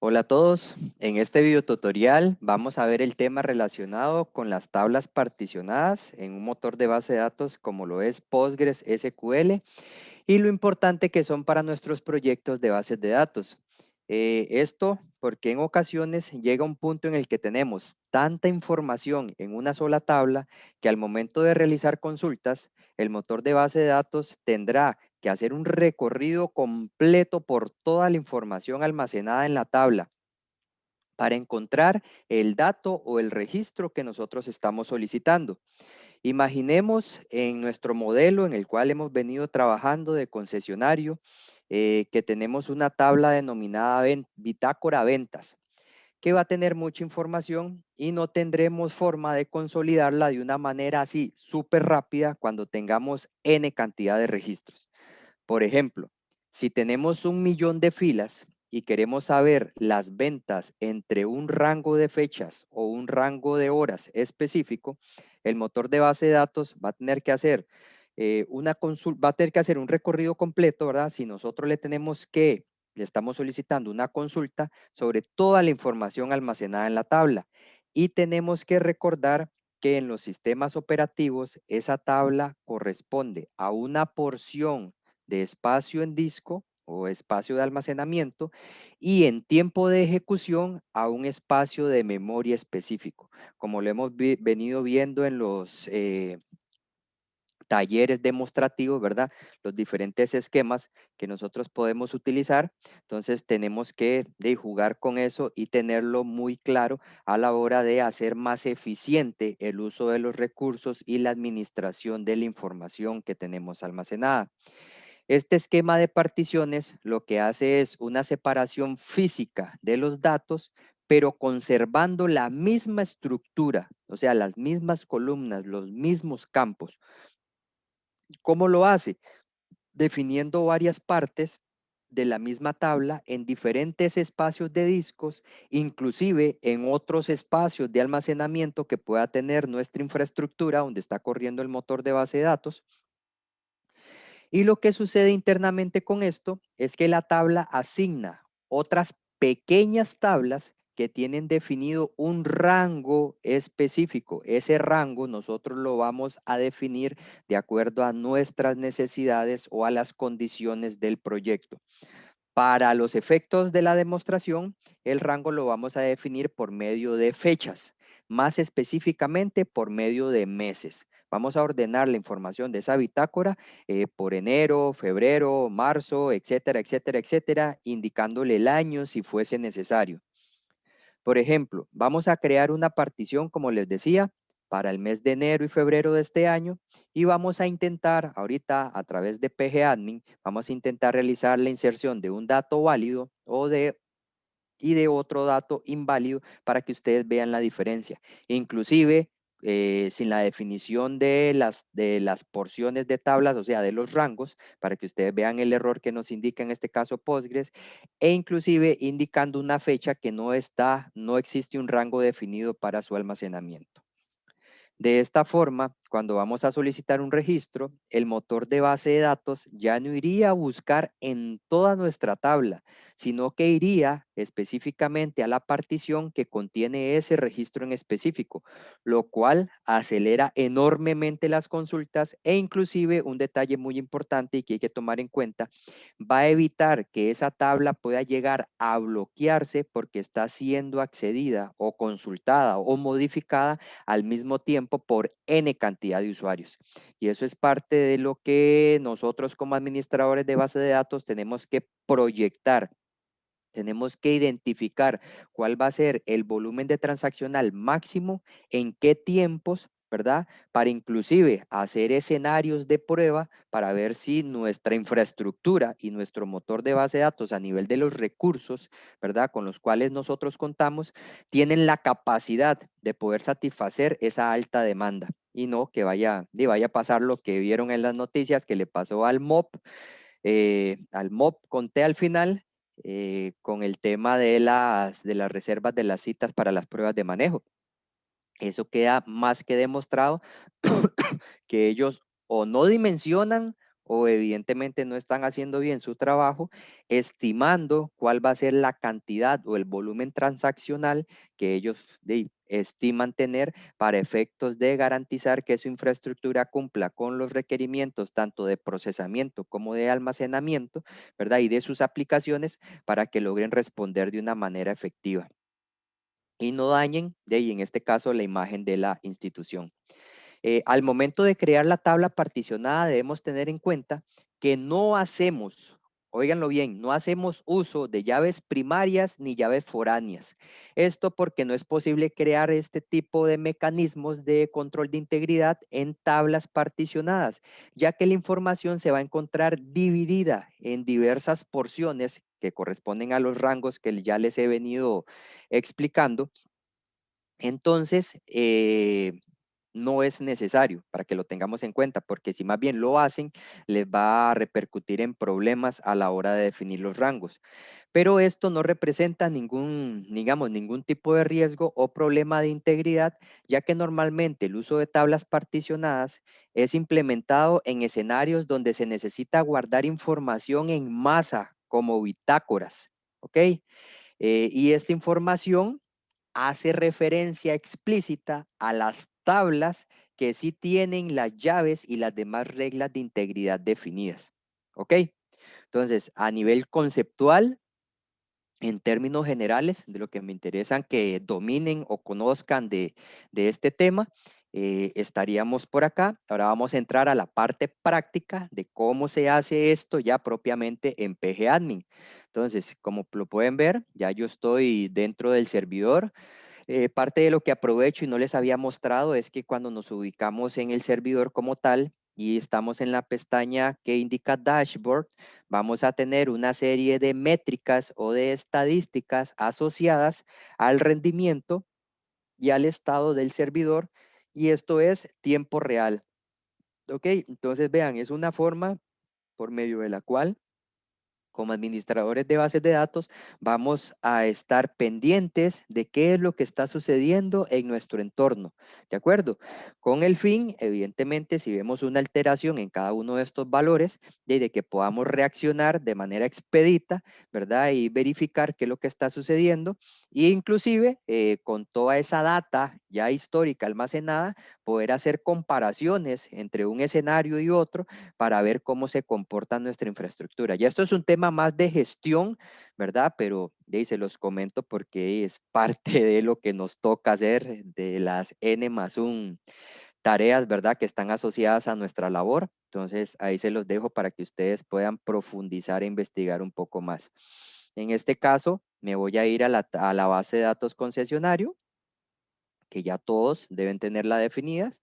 Hola a todos, en este video tutorial vamos a ver el tema relacionado con las tablas particionadas en un motor de base de datos como lo es Postgres SQL y lo importante que son para nuestros proyectos de bases de datos. Esto porque en ocasiones llega un punto en el que tenemos tanta información en una sola tabla que al momento de realizar consultas, el motor de base de datos tendrá que hacer un recorrido completo por toda la información almacenada en la tabla para encontrar el dato o el registro que nosotros estamos solicitando. Imaginemos en nuestro modelo en el cual hemos venido trabajando de concesionario, que tenemos una tabla denominada bitácora ventas, que va a tener mucha información y no tendremos forma de consolidarla de una manera así súper rápida cuando tengamos N cantidad de registros. Por ejemplo, si tenemos 1 millón de filas y queremos saber las ventas entre un rango de fechas o un rango de horas específico, el motor de base de datos va a tener que hacer va a tener que hacer un recorrido completo, ¿verdad? Si nosotros le estamos solicitando una consulta sobre toda la información almacenada en la tabla. Y tenemos que recordar que en los sistemas operativos esa tabla corresponde a una porción de espacio en disco o espacio de almacenamiento y en tiempo de ejecución a un espacio de memoria específico, como lo hemos venido viendo en los talleres demostrativos, ¿verdad? Los diferentes esquemas que nosotros podemos utilizar. Entonces tenemos que jugar con eso y tenerlo muy claro a la hora de hacer más eficiente el uso de los recursos y la administración de la información que tenemos almacenada. Este esquema de particiones lo que hace es una separación física de los datos, pero conservando la misma estructura, o sea, las mismas columnas, los mismos campos. ¿Cómo lo hace? Definiendo varias partes de la misma tabla en diferentes espacios de discos, inclusive en otros espacios de almacenamiento que pueda tener nuestra infraestructura donde está corriendo el motor de base de datos. Y lo que sucede internamente con esto es que la tabla asigna otras pequeñas tablas que tienen definido un rango específico. Ese rango nosotros lo vamos a definir de acuerdo a nuestras necesidades o a las condiciones del proyecto. Para los efectos de la demostración, el rango lo vamos a definir por medio de fechas, más específicamente por medio de meses. Vamos a ordenar la información de esa bitácora por enero, febrero, marzo, etcétera, etcétera, etcétera, indicándole el año si fuese necesario. Por ejemplo, vamos a crear una partición, como les decía, para el mes de enero y febrero de este año y vamos a intentar, ahorita a través de PGAdmin, vamos a intentar realizar la inserción de un dato válido y de otro dato inválido para que ustedes vean la diferencia. Inclusive, sin la definición de las porciones de tablas, o sea, de los rangos, para que ustedes vean el error que nos indica en este caso Postgres, e inclusive indicando una fecha que no existe un rango definido para su almacenamiento. De esta forma, cuando vamos a solicitar un registro, el motor de base de datos ya no iría a buscar en toda nuestra tabla, sino que iría específicamente a la partición que contiene ese registro en específico, lo cual acelera enormemente las consultas e inclusive un detalle muy importante y que hay que tomar en cuenta, va a evitar que esa tabla pueda llegar a bloquearse porque está siendo accedida o consultada o modificada al mismo tiempo por N cantidad de usuarios. Y eso es parte de lo que nosotros como administradores de base de datos tenemos que proyectar. Tenemos que identificar cuál va a ser el volumen de transaccional máximo, en qué tiempos, ¿verdad? Para inclusive hacer escenarios de prueba para ver si nuestra infraestructura y nuestro motor de base de datos a nivel de los recursos, ¿verdad? Con los cuales nosotros contamos, tienen la capacidad de poder satisfacer esa alta demanda y no que vaya a pasar lo que vieron en las noticias que le pasó al MOP con T al final, con el tema de las reservas de las citas para las pruebas de manejo. Eso queda más que demostrado que ellos o no dimensionan o evidentemente no están haciendo bien su trabajo, estimando cuál va a ser la cantidad o el volumen transaccional que ellos estiman tener para efectos de garantizar que su infraestructura cumpla con los requerimientos tanto de procesamiento como de almacenamiento, ¿verdad? Y de sus aplicaciones para que logren responder de una manera efectiva y no dañen, y en este caso, la imagen de la institución. Al momento de crear la tabla particionada debemos tener en cuenta que no hacemos, óiganlo bien, no hacemos uso de llaves primarias ni llaves foráneas. Esto porque no es posible crear este tipo de mecanismos de control de integridad en tablas particionadas, ya que la información se va a encontrar dividida en diversas porciones que corresponden a los rangos que ya les he venido explicando. Entonces, no es necesario para que lo tengamos en cuenta, porque si más bien lo hacen, les va a repercutir en problemas a la hora de definir los rangos. Pero esto no representa ningún, digamos, ningún tipo de riesgo o problema de integridad, ya que normalmente el uso de tablas particionadas es implementado en escenarios donde se necesita guardar información en masa, como bitácoras, ¿ok? Y esta información hace referencia explícita a las tablas que sí tienen las llaves y las demás reglas de integridad definidas. ¿Ok? Entonces, a nivel conceptual, en términos generales, de lo que me interesan que dominen o conozcan de este tema, estaríamos por acá. Ahora vamos a entrar a la parte práctica de cómo se hace esto ya propiamente en PG Admin. Entonces, como lo pueden ver, ya yo estoy dentro del servidor. Parte de lo que aprovecho y no les había mostrado es que cuando nos ubicamos en el servidor como tal y estamos en la pestaña que indica Dashboard, vamos a tener una serie de métricas o de estadísticas asociadas al rendimiento y al estado del servidor, y esto es tiempo real. ¿Ok? Entonces vean, es una forma por medio de la cual como administradores de bases de datos, vamos a estar pendientes de qué es lo que está sucediendo en nuestro entorno, ¿de acuerdo? Con el fin, evidentemente, si vemos una alteración en cada uno de estos valores, de que podamos reaccionar de manera expedita, ¿verdad? Y verificar qué es lo que está sucediendo, e inclusive con toda esa data ya histórica almacenada, poder hacer comparaciones entre un escenario y otro para ver cómo se comporta nuestra infraestructura. Ya esto es un tema más de gestión, ¿verdad? Pero se los comento porque es parte de lo que nos toca hacer de las N+1 tareas, ¿verdad? Que están asociadas a nuestra labor. Entonces, ahí se los dejo para que ustedes puedan profundizar e investigar un poco más. En este caso, me voy a ir a la base de datos concesionario, que ya todos deben tenerla definidas.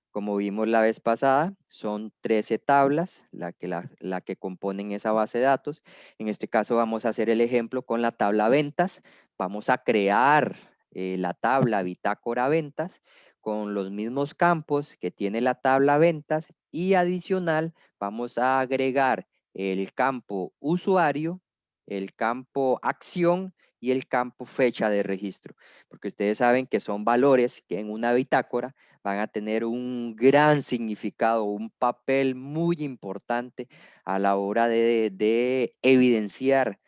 Como vimos la vez pasada, son 13 tablas la que componen esa base de datos. En este caso vamos a hacer el ejemplo con la tabla ventas. Vamos a crear la tabla bitácora ventas con los mismos campos que tiene la tabla ventas y adicional vamos a agregar el campo usuario, el campo acción y el campo fecha de registro, porque ustedes saben que son valores que en una bitácora van a tener un gran significado, un papel muy importante a la hora de evidenciar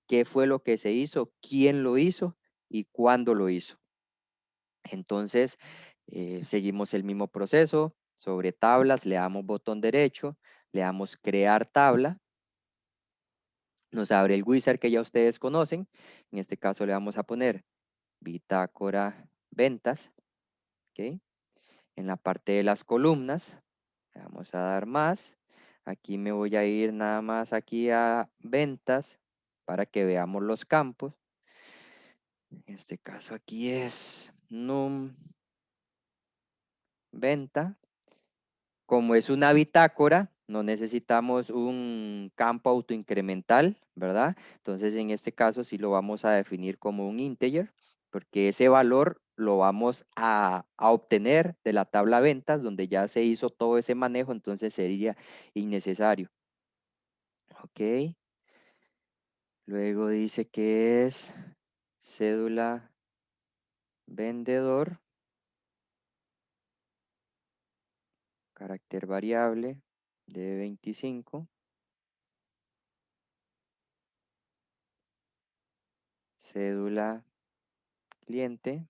qué fue lo que se hizo, quién lo hizo y cuándo lo hizo. Entonces, seguimos el mismo proceso. Sobre tablas, le damos botón derecho, le damos crear tabla. Nos abre el wizard que ya ustedes conocen. En este caso le vamos a poner bitácora ventas. ¿Ok? En la parte de las columnas, le vamos a dar más. Aquí me voy a ir nada más aquí a ventas para que veamos los campos. En este caso aquí es num venta. Como es una bitácora, no necesitamos un campo autoincremental, ¿verdad? Entonces, en este caso sí lo vamos a definir como un integer, porque ese valor lo vamos a obtener de la tabla ventas, donde ya se hizo todo ese manejo, entonces sería innecesario. Ok. Luego dice que es cédula vendedor, carácter variable. de 25, cédula cliente,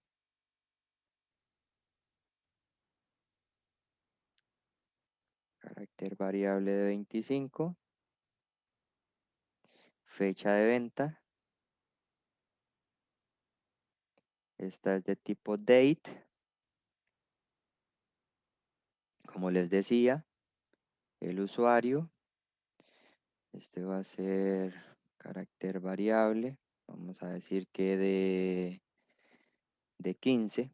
carácter variable de 25, fecha de venta, esta es de tipo date, como les decía, el usuario, este va a ser carácter variable, vamos a decir que de 15,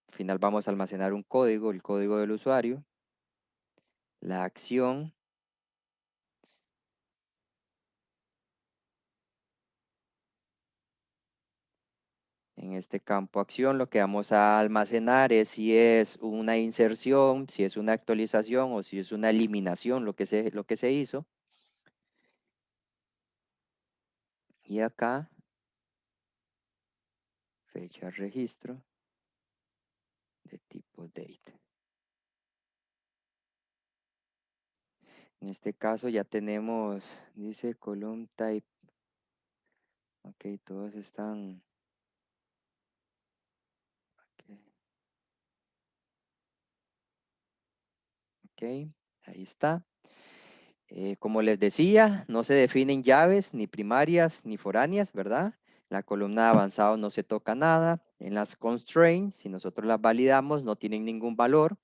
al final vamos a almacenar un código, el código del usuario, la acción, en este campo acción lo que vamos a almacenar es si es una inserción, si es una actualización o si es una eliminación lo que se hizo. Y acá, fecha registro de tipo date. En este caso ya tenemos, dice column type. Ok, todos están. Ok, ok, ahí está. Como les decía, no se definen llaves ni primarias ni foráneas, ¿verdad? La columna de avanzado no se toca nada. En las constraints, si nosotros las validamos, no tienen ningún valor.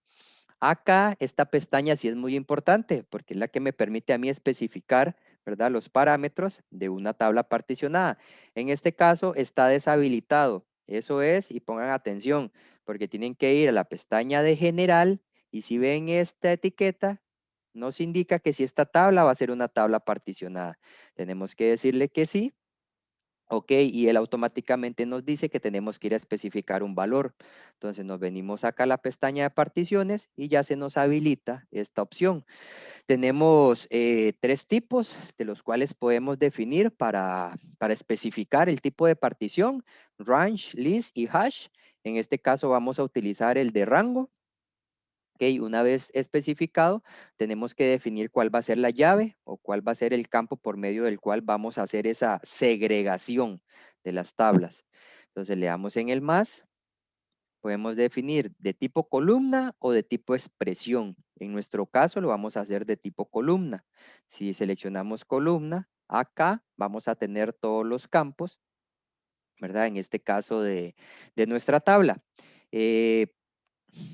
Acá, esta pestaña sí es muy importante porque es la que me permite a mí especificar, ¿verdad? Los parámetros de una tabla particionada. En este caso está deshabilitado. Eso es, y pongan atención, porque tienen que ir a la pestaña de general y si ven esta etiqueta, nos indica que si esta tabla va a ser una tabla particionada. Tenemos que decirle que sí. Ok, y él automáticamente nos dice que tenemos que ir a especificar un valor. Entonces nos venimos acá a la pestaña de particiones y ya se nos habilita esta opción. Tenemos tres tipos de los cuales podemos definir para especificar el tipo de partición, range, list y hash. En este caso vamos a utilizar el de rango. Ok, una vez especificado, tenemos que definir cuál va a ser la llave o cuál va a ser el campo por medio del cual vamos a hacer esa segregación de las tablas. Entonces le damos en el más, podemos definir de tipo columna o de tipo expresión. En nuestro caso lo vamos a hacer de tipo columna. Si seleccionamos columna, acá vamos a tener todos los campos, ¿verdad? En este caso de nuestra tabla. Eh,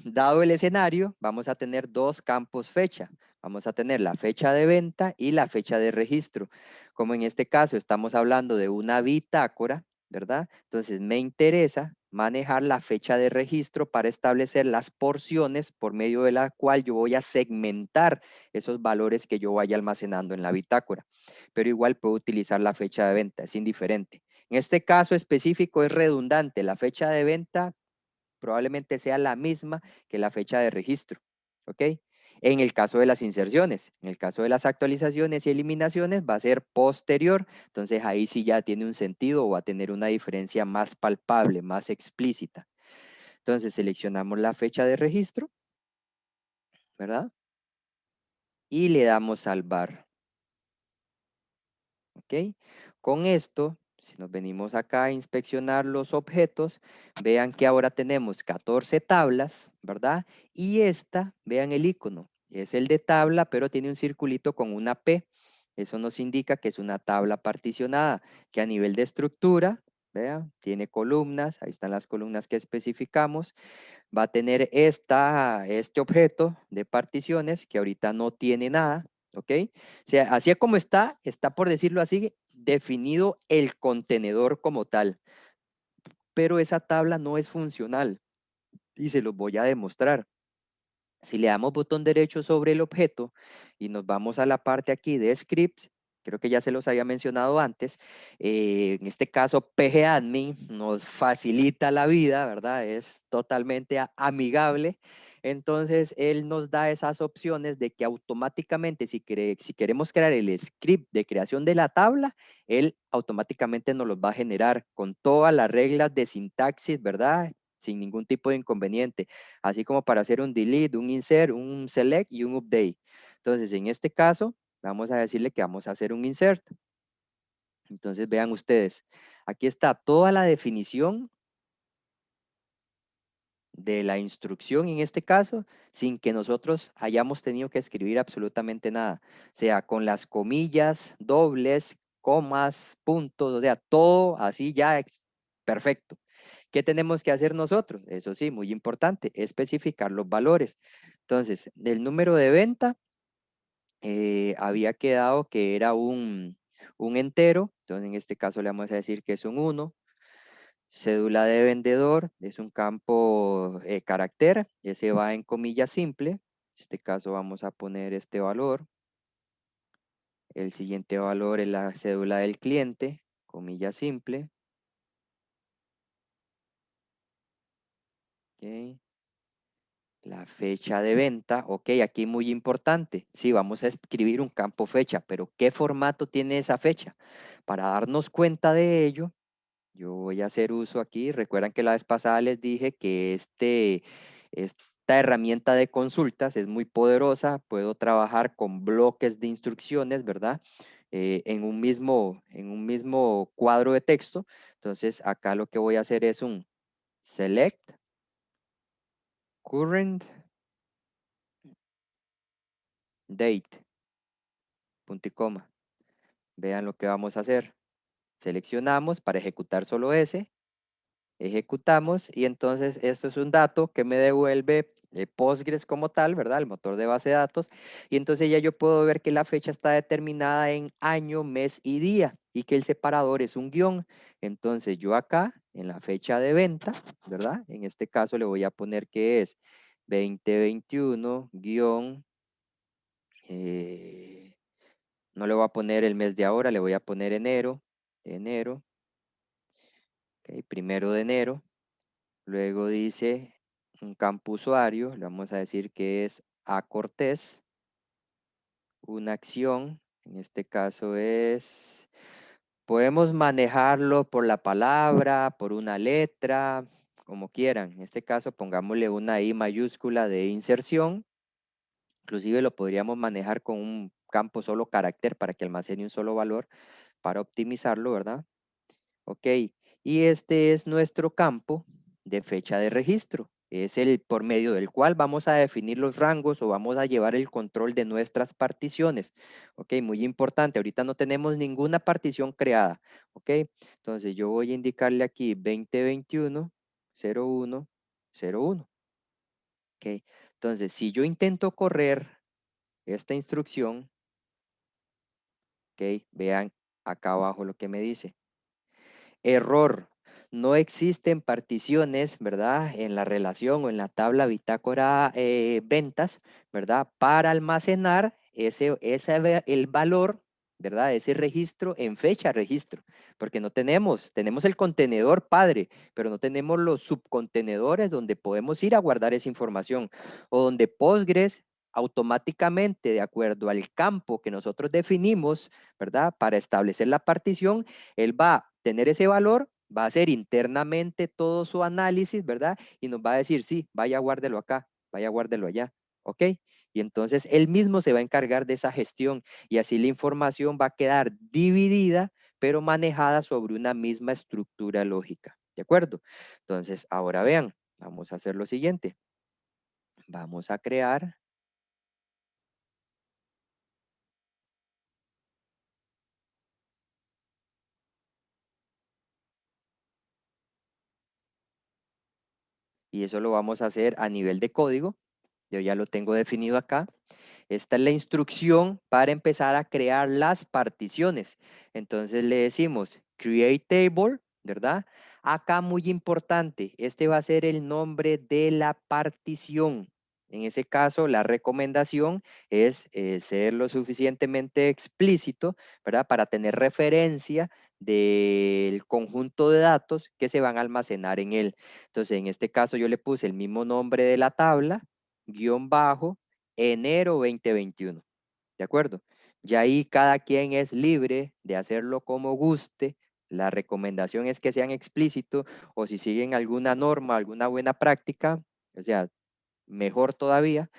Dado el escenario, vamos a tener dos campos fecha. Vamos a tener la fecha de venta y la fecha de registro. Como en este caso estamos hablando de una bitácora, ¿verdad? Entonces me interesa manejar la fecha de registro para establecer las porciones por medio de la cual yo voy a segmentar esos valores que yo vaya almacenando en la bitácora. Pero igual puedo utilizar la fecha de venta, es indiferente. En este caso específico es redundante. La fecha de venta probablemente sea la misma que la fecha de registro, ¿ok? En el caso de las inserciones, en el caso de las actualizaciones y eliminaciones va a ser posterior, entonces ahí sí ya tiene un sentido o va a tener una diferencia más palpable, más explícita. Entonces seleccionamos la fecha de registro, ¿verdad? Y le damos salvar, ¿ok? Con esto, si nos venimos acá a inspeccionar los objetos, vean que ahora tenemos 14 tablas, ¿verdad? Y esta, vean el icono, es el de tabla, pero tiene un circulito con una P. Eso nos indica que es una tabla particionada, que a nivel de estructura, vean, tiene columnas, ahí están las columnas que especificamos, va a tener este objeto de particiones que ahorita no tiene nada, ¿ok? O sea, así como está por decirlo así, definido el contenedor como tal, pero esa tabla no es funcional y se los voy a demostrar. Si le damos botón derecho sobre el objeto y nos vamos a la parte aquí de scripts, creo que ya se los había mencionado antes, en este caso PGAdmin nos facilita la vida, ¿verdad? Es totalmente amigable. Entonces, él nos da esas opciones de que automáticamente, si queremos crear el script de creación de la tabla, él automáticamente nos los va a generar con todas las reglas de sintaxis, ¿verdad? Sin ningún tipo de inconveniente, así como para hacer un delete, un insert, un select y un update. Entonces, en este caso, vamos a decirle que vamos a hacer un insert. Entonces, vean ustedes, aquí está toda la definición de la instrucción en este caso, sin que nosotros hayamos tenido que escribir absolutamente nada, sea con las comillas, dobles, comas, puntos, o sea, todo así ya perfecto. ¿Qué tenemos que hacer nosotros? Eso sí, muy importante, especificar los valores. Entonces, el número de venta había quedado que era un entero, entonces en este caso le vamos a decir que es un 1. Cédula de vendedor es un campo carácter, ese va en comilla simple. En este caso vamos a poner este valor. El siguiente valor es la cédula del cliente, comilla simple. Ok. La fecha de venta, ok, aquí muy importante. Sí, vamos a escribir un campo fecha, pero ¿qué formato tiene esa fecha? Para darnos cuenta de ello, yo voy a hacer uso aquí. Recuerdan que la vez pasada les dije que esta herramienta de consultas es muy poderosa. Puedo trabajar con bloques de instrucciones, ¿verdad? En un mismo cuadro de texto. Entonces, acá lo que voy a hacer es un select current date, punto y coma. Vean lo que vamos a hacer. Seleccionamos para ejecutar solo ese. Ejecutamos y entonces esto es un dato que me devuelve Postgres como tal, ¿verdad? El motor de base de datos. Y entonces ya yo puedo ver que la fecha está determinada en año, mes y día y que el separador es un guión. Entonces yo acá en la fecha de venta, ¿verdad? En este caso le voy a poner que es 2021 guión, no le voy a poner el mes de ahora, le voy a poner enero, enero, ok, 1 de enero. Luego dice un campo usuario, le vamos a decir que es a Cortés, una acción, en este caso podemos manejarlo por la palabra, por una letra, como quieran. En este caso pongámosle una I mayúscula de inserción, inclusive lo podríamos manejar con un campo solo carácter para que almacene un solo valor para optimizarlo, ¿verdad? Ok, y este es nuestro campo de fecha de registro. Es el por medio del cual vamos a definir los rangos o vamos a llevar el control de nuestras particiones. Ok, muy importante. Ahorita no tenemos ninguna partición creada. Ok, entonces yo voy a indicarle aquí 2021 01 01. Ok, entonces si yo intento correr esta instrucción, ok, vean acá abajo lo que me dice. Error. No existen particiones, ¿verdad? En la relación o en la tabla bitácora ventas, ¿verdad? Para almacenar el valor, ¿verdad? Ese registro en fecha registro, porque no tenemos el contenedor padre, pero no tenemos los subcontenedores donde podemos ir a guardar esa información o donde Postgres automáticamente, de acuerdo al campo que nosotros definimos, ¿verdad? Para establecer la partición, él va a tener ese valor, va a hacer internamente todo su análisis, ¿verdad? Y nos va a decir, sí, vaya, guárdelo acá, vaya, guárdelo allá, ¿ok? Y entonces él mismo se va a encargar de esa gestión y así la información va a quedar dividida, pero manejada sobre una misma estructura lógica, ¿de acuerdo? Entonces, ahora vean, vamos a hacer lo siguiente. Vamos a crear. Y eso lo vamos a hacer a nivel de código. Yo ya lo tengo definido acá. Esta es la instrucción para empezar a crear las particiones. Entonces le decimos create table, ¿verdad? Acá muy importante, este va a ser el nombre de la partición. En ese caso, la recomendación es ser lo suficientemente explícito, ¿verdad? Para tener referencia del conjunto de datos que se van a almacenar en él. Entonces, en este caso yo le puse el mismo nombre de la tabla, guión bajo, enero 2021. ¿De acuerdo? Ya ahí cada quien es libre de hacerlo como guste. La recomendación es que sean explícitos o si siguen alguna norma, alguna buena práctica, o sea, mejor todavía.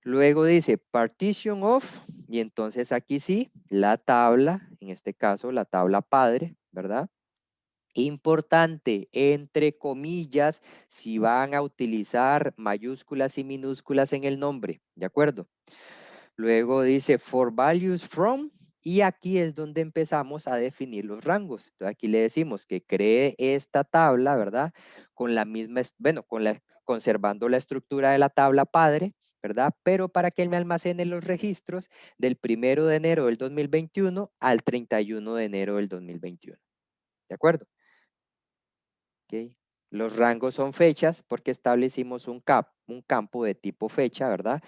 Luego dice partition of, y entonces aquí sí, la tabla, en este caso la tabla padre, ¿verdad? Importante, entre comillas, si van a utilizar mayúsculas y minúsculas en el nombre, ¿de acuerdo? Luego dice for values from, y aquí es donde empezamos a definir los rangos. Entonces aquí le decimos que cree esta tabla, ¿verdad? Con la misma, bueno, conservando la estructura de la tabla padre, ¿verdad? Pero para que él me almacene los registros del 1 de enero del 2021 al 31 de enero del 2021. ¿De acuerdo? ¿Ok? Los rangos son fechas porque establecimos un campo de tipo fecha, ¿verdad?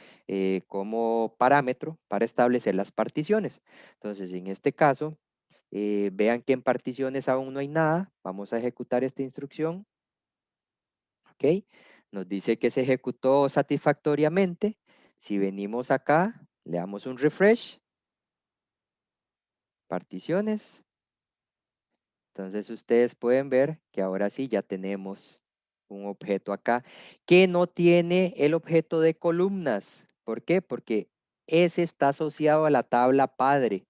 Como parámetro para establecer las particiones. Entonces, en este caso, vean que en particiones aún no hay nada. Vamos a ejecutar esta instrucción. ¿Ok? Nos dice que se ejecutó satisfactoriamente. Si venimos acá, le damos un refresh, particiones. Entonces ustedes pueden ver que ahora sí ya tenemos un objeto acá que no tiene el objeto de columnas. ¿Por qué? Porque ese está asociado a la tabla padre.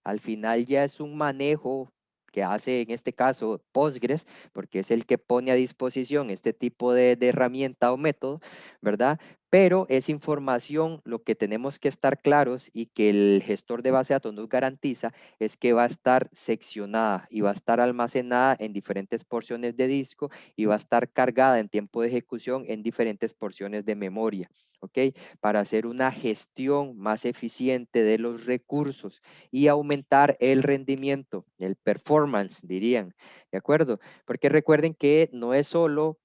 Al final ya es un manejo que hace en este caso Postgres, porque es el que pone a disposición este tipo de herramienta o método, ¿verdad? Pero es información, lo que tenemos que estar claros y que el gestor de base de datos nos garantiza es que va a estar seccionada y va a estar almacenada en diferentes porciones de disco y va a estar cargada en tiempo de ejecución en diferentes porciones de memoria, ¿ok? Para hacer una gestión más eficiente de los recursos y aumentar el rendimiento, el performance, dirían, ¿de acuerdo? Porque recuerden que no es solo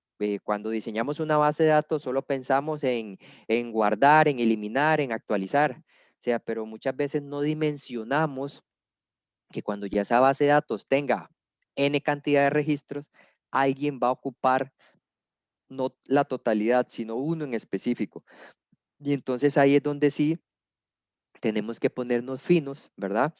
cuando diseñamos una base de datos, solo pensamos en guardar, en eliminar, en actualizar, o sea, pero muchas veces no dimensionamos que cuando ya esa base de datos tenga N cantidad de registros, alguien va a ocupar no la totalidad, sino uno en específico. Y entonces ahí es donde sí tenemos que ponernos finos, ¿verdad?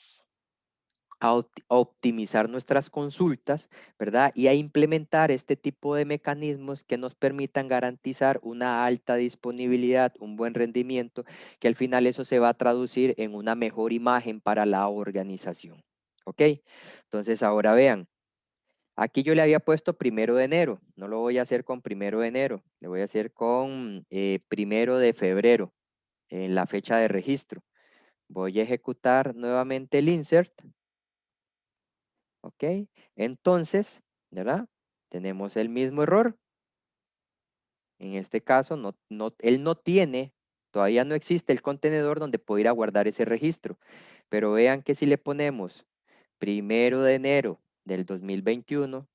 A optimizar nuestras consultas, ¿verdad? Y a implementar este tipo de mecanismos que nos permitan garantizar una alta disponibilidad, un buen rendimiento, que al final eso se va a traducir en una mejor imagen para la organización. ¿Ok? Entonces ahora vean, aquí yo le había puesto 1 de enero, no lo voy a hacer con 1 de enero, le voy a hacer con 1 de febrero, en la fecha de registro. Voy a ejecutar nuevamente el insert. ¿Ok? Entonces, ¿verdad? Tenemos el mismo error. En este caso, él no tiene, todavía no existe el contenedor donde pueda ir a guardar ese registro. Pero vean que si le ponemos 1 de enero del 2021,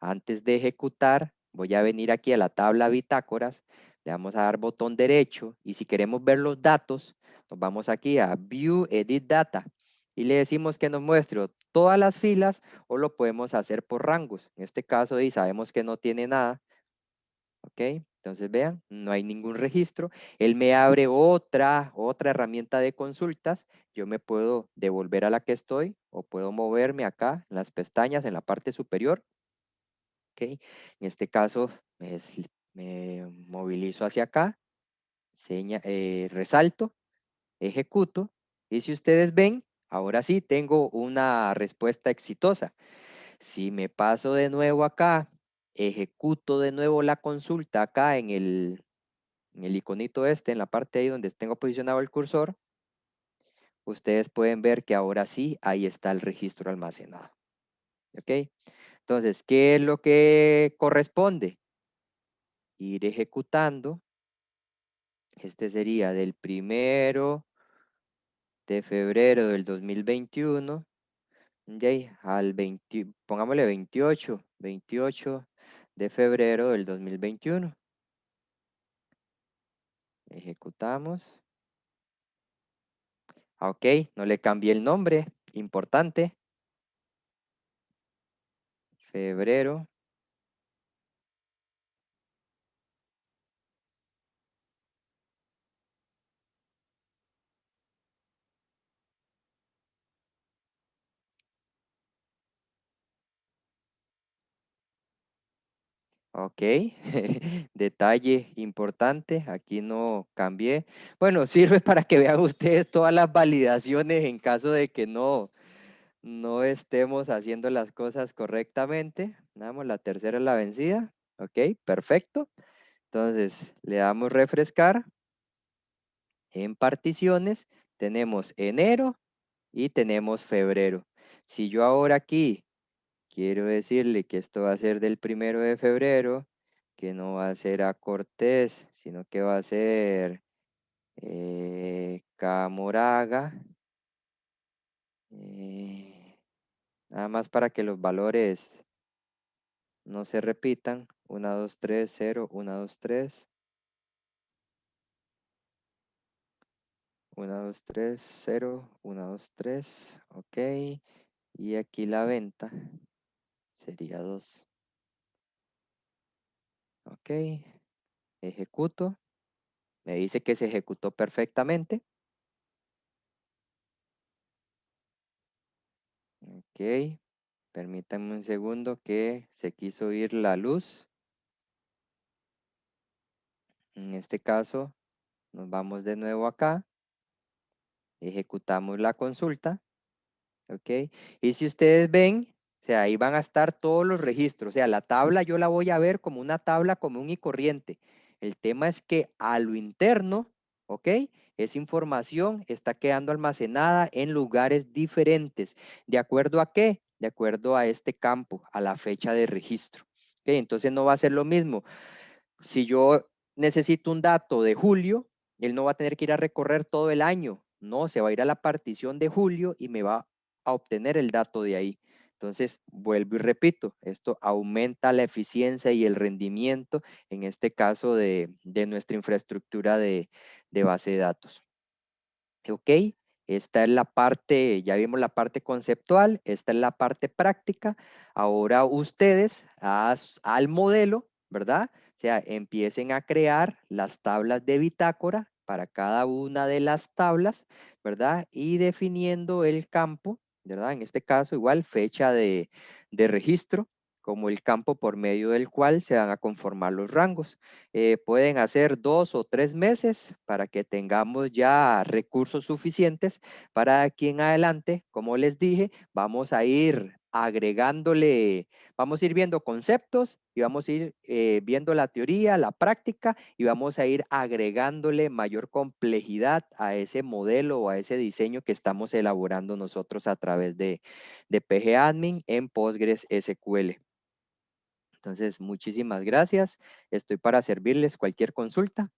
antes de ejecutar, voy a venir aquí a la tabla bitácoras, le vamos a dar botón derecho y si queremos ver los datos, nos vamos aquí a View Edit Data y le decimos que nos muestre todas las filas o lo podemos hacer por rangos. En este caso, y sabemos que no tiene nada, ¿ok? Entonces vean, no hay ningún registro. Él me abre otra herramienta de consultas. Yo me puedo devolver a la que estoy o puedo moverme acá en las pestañas en la parte superior. ¿Ok? En este caso, me movilizo hacia acá, resalto, ejecuto, y si ustedes ven, ahora sí tengo una respuesta exitosa. Si me paso de nuevo acá, ejecuto de nuevo la consulta acá en el iconito este, en la parte ahí donde tengo posicionado el cursor, ustedes pueden ver que ahora sí, ahí está el registro almacenado. ¿Ok? Entonces, ¿qué es lo que corresponde? Ir ejecutando. Este sería del 1 de febrero del 2021, de al 20, pongámosle 28 de febrero del 2021. Ejecutamos. Ok, no le cambié el nombre, importante. Febrero. Ok, detalle importante, aquí no cambié. Bueno, sirve para que vean ustedes todas las validaciones en caso de que no estemos haciendo las cosas correctamente. Damos la tercera es la vencida. Ok, perfecto. Entonces, le damos refrescar. En particiones tenemos enero y tenemos febrero. Si yo ahora aquí quiero decirle que esto va a ser del 1 de febrero, que no va a ser a Cortés, sino que va a ser Camoraga. Nada más para que los valores no se repitan. 1, 2, 3, 0, 1, 2, 3. 1, 2, 3, 0, 1, 2, 3. Ok. Y aquí la venta sería 2. Ok. Ejecuto. Me dice que se ejecutó perfectamente. Ok. Permítanme un segundo que se quiso ir la luz. En este caso, nos vamos de nuevo acá. Ejecutamos la consulta. Ok. Y si ustedes ven, o sea, ahí van a estar todos los registros. O sea, la tabla yo la voy a ver como una tabla común y corriente. El tema es que a lo interno, ok, esa información está quedando almacenada en lugares diferentes. ¿De acuerdo a qué? De acuerdo a este campo, a la fecha de registro. Ok, entonces no va a ser lo mismo. Si yo necesito un dato de julio, él no va a tener que ir a recorrer todo el año, no, se va a ir a la partición de julio y me va a obtener el dato de ahí. Entonces, vuelvo y repito, esto aumenta la eficiencia y el rendimiento, en este caso de nuestra infraestructura de base de datos. Ok, esta es la parte, ya vimos la parte conceptual, esta es la parte práctica. Ahora ustedes al modelo, ¿verdad? O sea, empiecen a crear las tablas de bitácora para cada una de las tablas, ¿verdad? Y definiendo el campo, ¿verdad? En este caso, igual, fecha de registro, como el campo por medio del cual se van a conformar los rangos. Pueden hacer 2 o 3 meses para que tengamos ya recursos suficientes para aquí en adelante. Como les dije, vamos a ir agregándole, vamos a ir viendo conceptos y vamos a ir viendo la teoría, la práctica y vamos a ir agregándole mayor complejidad a ese modelo o a ese diseño que estamos elaborando nosotros a través de PG Admin en Postgres SQL. Entonces, muchísimas gracias. Estoy para servirles cualquier consulta.